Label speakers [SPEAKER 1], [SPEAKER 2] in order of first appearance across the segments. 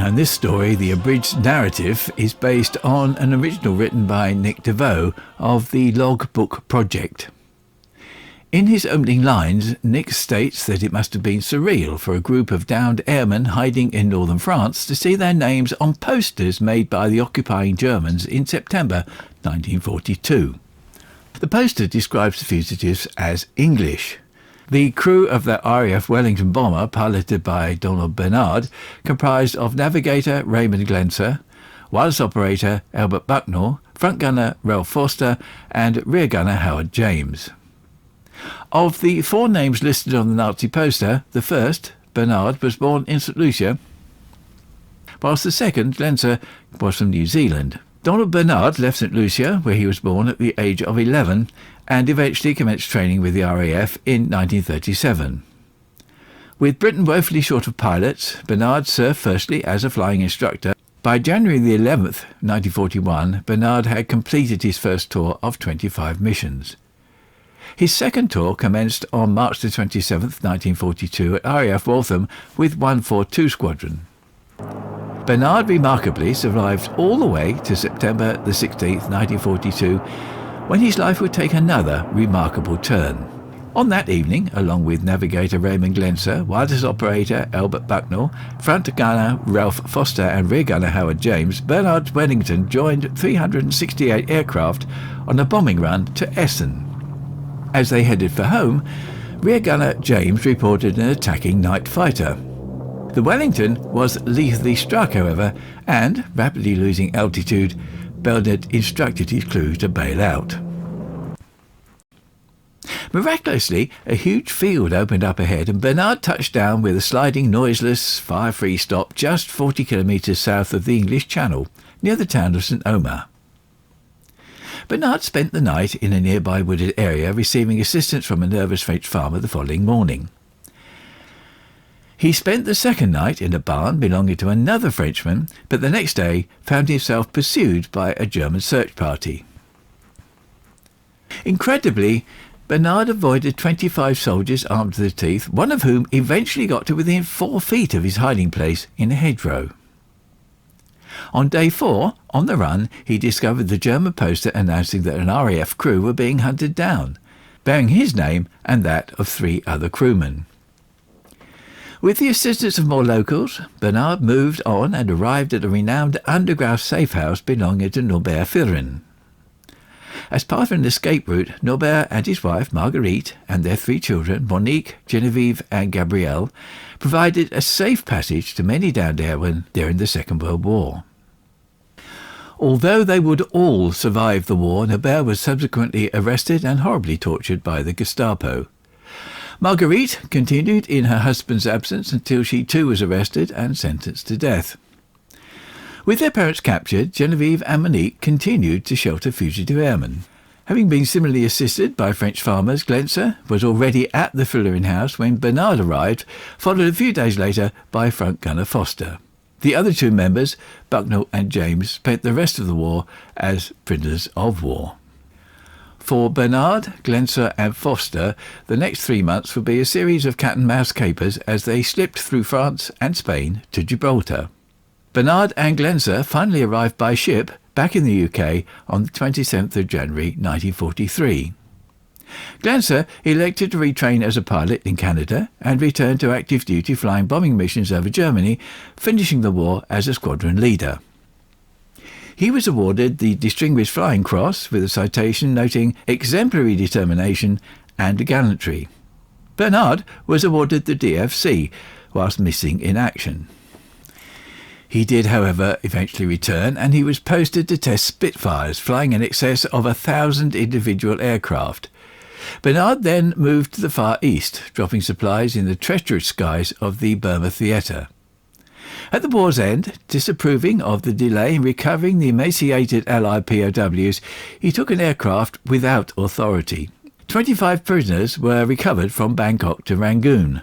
[SPEAKER 1] And this story, the abridged narrative, is based on an original written by Nick DeVoe of the Logbook Project. In his opening lines, Nick states that it must have been surreal for a group of downed airmen hiding in northern France to see their names on posters made by the occupying Germans in September 1942. The poster describes the fugitives as English. The crew of the RAF Wellington bomber, piloted by Donald Bernard, comprised of navigator Raymond Glenser, wireless operator Albert Bucknell, front gunner Ralph Foster, and rear gunner Howard James. Of the 4 names listed on the Nazi poster, the first, Bernard, was born in St Lucia, whilst the second, Glenser, was from New Zealand. Donald Bernard left St Lucia, where he was born, at the age of 11, and eventually commenced training with the RAF in 1937. With Britain woefully short of pilots, Bernard served firstly as a flying instructor. By January the 11th, 1941, Bernard had completed his first tour of 25 missions. His second tour commenced on March the 27th, 1942 at RAF Waltham with 142 Squadron. Bernard remarkably survived all the way to September the 16th, 1942, when his life would take another remarkable turn. On that evening, along with navigator Raymond Glenser, wireless operator Albert Bucknell, front gunner Ralph Foster and rear gunner Howard James, Bernard Wellington joined 368 aircraft on a bombing run to Essen. As they headed for home, rear gunner James reported an attacking night fighter. The Wellington was lethally struck, however, and, rapidly losing altitude, Bernard instructed his crew to bail out. Miraculously, a huge field opened up ahead and Bernard touched down with a sliding, noiseless, fire-free stop just 40 kilometres south of the English Channel, near the town of St Omer. Bernard spent the night in a nearby wooded area, receiving assistance from a nervous French farmer the following morning. He spent the second night in a barn belonging to another Frenchman, but the next day found himself pursued by a German search party. Incredibly, Bernard avoided 25 soldiers armed to the teeth, one of whom eventually got to within 4 feet of his hiding place in a hedgerow. On day 4, on the run, he discovered the German poster announcing that an RAF crew were being hunted down, bearing his name and that of 3 other crewmen. With the assistance of more locals, Bernard moved on and arrived at a renowned underground safe house belonging to Norbert Firin. As part of an escape route, Norbert and his wife Marguerite and their 3 children, Monique, Genevieve and Gabrielle, provided a safe passage to many downed airmen during the Second World War. Although they would all survive the war, Norbert was subsequently arrested and horribly tortured by the Gestapo. Marguerite continued in her husband's absence until she too was arrested and sentenced to death. With their parents captured, Genevieve and Monique continued to shelter fugitive airmen. Having been similarly assisted by French farmers, Glenser was already at the Firin house when Bernard arrived, followed a few days later by front gunner Foster. The other 2 members, Bucknell and James, spent the rest of the war as prisoners of war. For Bernard, Glenser and Foster, the next 3 months would be a series of cat-and-mouse capers as they slipped through France and Spain to Gibraltar. Bernard and Glenser finally arrived by ship back in the UK on the 27th of January 1943. Glenser elected to retrain as a pilot in Canada and returned to active duty flying bombing missions over Germany, finishing the war as a squadron leader. He was awarded the Distinguished Flying Cross with a citation noting exemplary determination and gallantry. Bernard was awarded the DFC whilst missing in action. He did, however, eventually return, and he was posted to test Spitfires, flying in excess of 1,000 individual aircraft. Bernard then moved to the Far East, dropping supplies in the treacherous skies of the Burma Theatre. At the war's end, disapproving of the delay in recovering the emaciated Allied POWs, he took an aircraft without authority. 25 prisoners were recovered from Bangkok to Rangoon.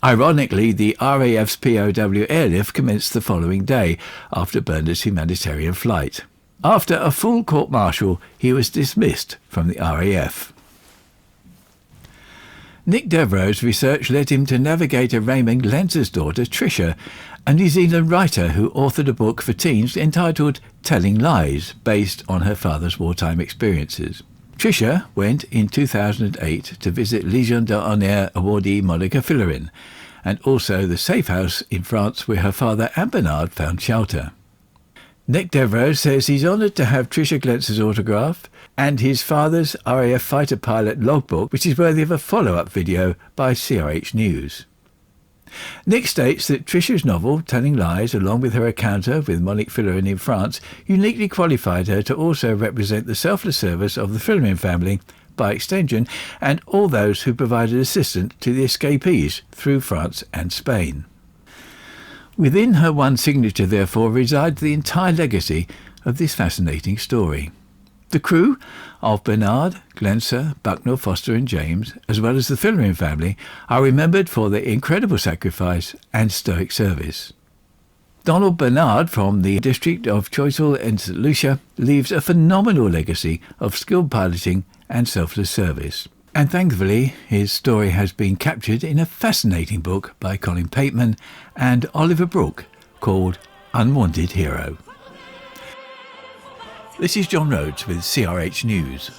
[SPEAKER 1] Ironically, the RAF's POW airlift commenced the following day after Bernard's humanitarian flight. After a full court-martial, he was dismissed from the RAF. Nick Devereux's research led him to navigator Raymond Lenzer's daughter, Tricia, a New Zealand writer who authored a book for teens entitled Telling Lies, based on her father's wartime experiences. Tricia went in 2008 to visit Légion d'honneur awardee Monica Fillerin, and also the safe house in France where her father and Bernard found shelter. Nick Devereux says he's honoured to have Tricia Glentzer's autograph and his father's RAF fighter pilot logbook, which is worthy of a follow-up video by CRHnews. Nick states that Tricia's novel, Telling Lies, along with her encounter with Monique Fillerin in France, uniquely qualified her to also represent the selfless service of the Fillerin family, by extension, and all those who provided assistance to the escapees through France and Spain. Within her one signature, therefore, resides the entire legacy of this fascinating story. The crew of Bernard, Glentzer, Bucknell, Foster and James, as well as the Fillerin family, are remembered for their incredible sacrifice and stoic service. Donald Bernard from the district of Choiseul in St. Lucia leaves a phenomenal legacy of skilled piloting and selfless service. And thankfully, his story has been captured in a fascinating book by Colin Pateman and Oliver Brooke called Unwanted Hero. This is John Rhodes with CRH News.